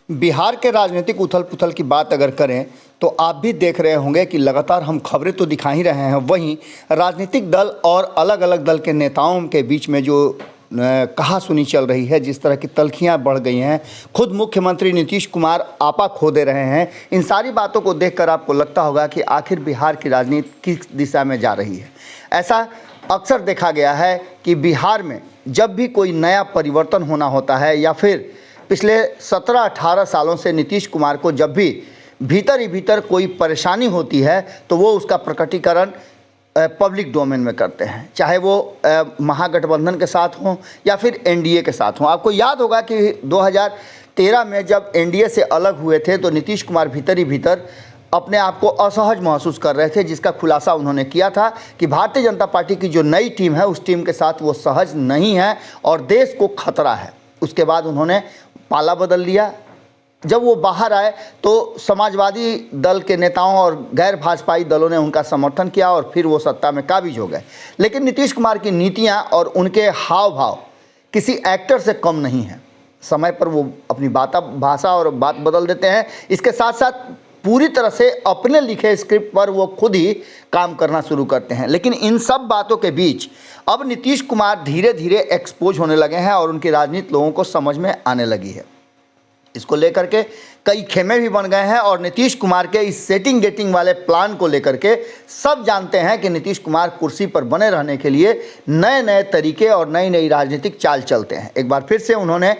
बिहार के राजनीतिक उथल पुथल की बात अगर करें तो आप भी देख रहे होंगे कि लगातार हम खबरें तो दिखा ही रहे हैं, वहीं राजनीतिक दल और अलग अलग दल के नेताओं के बीच में जो कहा सुनी चल रही है, जिस तरह की तल्खियां बढ़ गई हैं, खुद मुख्यमंत्री नीतीश कुमार आपा खो दे रहे हैं। इन सारी बातों को देखकर आपको लगता होगा कि आखिर बिहार की राजनीति किस दिशा में जा रही है। ऐसा अक्सर देखा गया है कि बिहार में जब भी कोई नया परिवर्तन होना होता है या फिर पिछले 17-18 सालों से नीतीश कुमार को जब भी भीतर ही भीतर कोई परेशानी होती है तो वो उसका प्रकटीकरण पब्लिक डोमेन में करते हैं, चाहे वो महागठबंधन के साथ हों या फिर एनडीए के साथ हों। आपको याद होगा कि 2013 में जब एनडीए से अलग हुए थे तो नीतीश कुमार भीतर ही भीतर अपने आप को असहज महसूस कर रहे थे, जिसका खुलासा उन्होंने किया था कि भारतीय जनता पार्टी की जो नई टीम है उस टीम के साथ वो सहज नहीं है और देश को खतरा है। उसके बाद उन्होंने पाला बदल लिया। जब वो बाहर आए तो समाजवादी दल के नेताओं और गैर भाजपाई दलों ने उनका समर्थन किया और फिर वो सत्ता में काबिज हो गए। लेकिन नीतीश कुमार की नीतियां और उनके हाव भाव किसी एक्टर से कम नहीं हैं। समय पर वो अपनी भाषा और बात बदल देते हैं। इसके साथ साथ पूरी तरह से अपने लिखे स्क्रिप्ट पर वो खुद ही काम करना शुरू करते हैं। लेकिन इन सब बातों के बीच अब नीतीश कुमार धीरे धीरे एक्सपोज होने लगे हैं और उनकी राजनीति लोगों को समझ में आने लगी है। इसको लेकर के कई खेमे भी बन गए हैं और नीतीश कुमार के इस सेटिंग गेटिंग वाले प्लान को लेकर के सब जानते हैं कि नीतीश कुमार कुर्सी पर बने रहने के लिए नए नए तरीके और नई नई राजनीतिक चाल चलते हैं। एक बार फिर से उन्होंने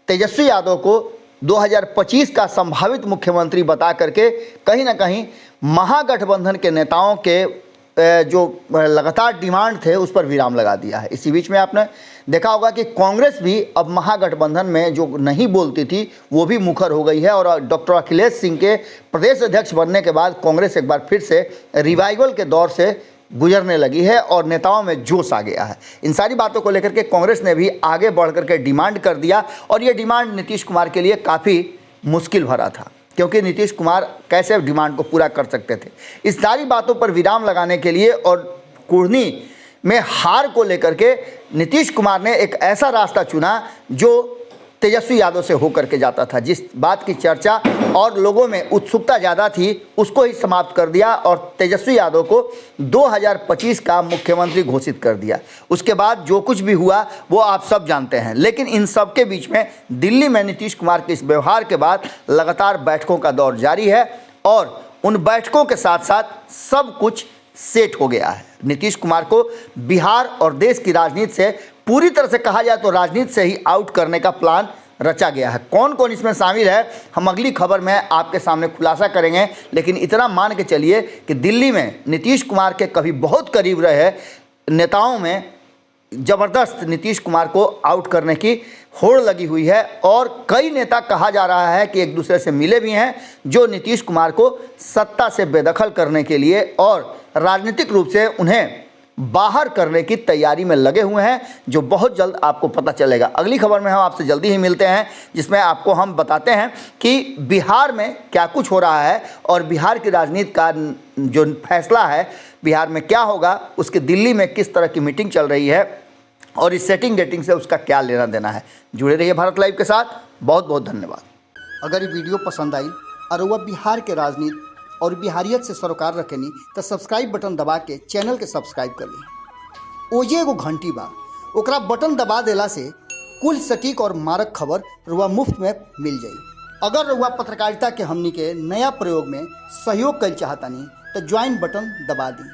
तेजस्वी यादव को 2025 का संभावित मुख्यमंत्री बता करके कहीं ना कहीं महागठबंधन के नेताओं के जो लगातार डिमांड थे उस पर विराम लगा दिया है। इसी बीच में आपने देखा होगा कि कांग्रेस भी अब महागठबंधन में जो नहीं बोलती थी वो भी मुखर हो गई है और डॉक्टर अखिलेश सिंह के प्रदेश अध्यक्ष बनने के बाद कांग्रेस एक बार फिर से रिवाइवल के दौर से गुजरने लगी है और नेताओं में जोश आ गया है। इन सारी बातों को लेकर के कांग्रेस ने भी आगे बढ़ करके डिमांड कर दिया और ये डिमांड नीतीश कुमार के लिए काफ़ी मुश्किल भरा था, क्योंकि नीतीश कुमार कैसे डिमांड को पूरा कर सकते थे। इस सारी बातों पर विराम लगाने के लिए और कुर्नी में हार को लेकर के नीतीश कुमार ने एक ऐसा रास्ता चुना जो तेजस्वी यादव से होकर के जाता था। जिस बात की चर्चा और लोगों में उत्सुकता ज़्यादा थी उसको ही समाप्त कर दिया और तेजस्वी यादव को 2025 का मुख्यमंत्री घोषित कर दिया। उसके बाद जो कुछ भी हुआ वो आप सब जानते हैं। लेकिन इन सब के बीच में दिल्ली में नीतीश कुमार के इस व्यवहार के बाद लगातार बैठकों का दौर जारी है और उन बैठकों के साथ साथ सब कुछ सेट हो गया है। नीतीश कुमार को बिहार और देश की राजनीति से पूरी तरह से कहा जाए तो राजनीति से ही आउट करने का प्लान रचा गया है। कौन कौन इसमें शामिल है हम अगली खबर में आपके सामने खुलासा करेंगे। लेकिन इतना मान के चलिए कि दिल्ली में नीतीश कुमार के कभी बहुत करीब रहे नेताओं में ज़बरदस्त नीतीश कुमार को आउट करने की होड़ लगी हुई है और कई नेता कहा जा रहा है कि एक दूसरे से मिले भी हैं जो नीतीश कुमार को सत्ता से बेदखल करने के लिए और राजनीतिक रूप से उन्हें बाहर करने की तैयारी में लगे हुए हैं, जो बहुत जल्द आपको पता चलेगा। अगली खबर में हम आपसे जल्दी ही मिलते हैं जिसमें आपको हम बताते हैं कि बिहार में क्या कुछ हो रहा है और बिहार की राजनीति का जो फैसला है बिहार में क्या होगा, उसके दिल्ली में किस तरह की मीटिंग चल रही है और इस सेटिंग गेटिंग से उसका क्या लेना देना है। जुड़े रहिए भारत लाइव के साथ। बहुत बहुत धन्यवाद। अगर ये वीडियो पसंद आई और वह बिहार के राजनीति और बिहारियत से सरोकार रखेनी तो सब्सक्राइब बटन दबा के चैनल के सब्सक्राइब कर ली। ओजे एगो घंटी बा, ओकरा बटन दबा देला से कुल सटीक और मारक खबर रुआ मुफ्त में मिल जाई। अगर रुआ पत्रकारिता के हमनी के नया प्रयोग में सहयोग कर चाहतानी तो ज्वाइन बटन दबा दी।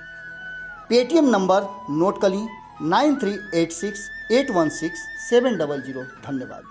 पेटीएम नंबर नोट कर ली 9386816700। धन्यवाद।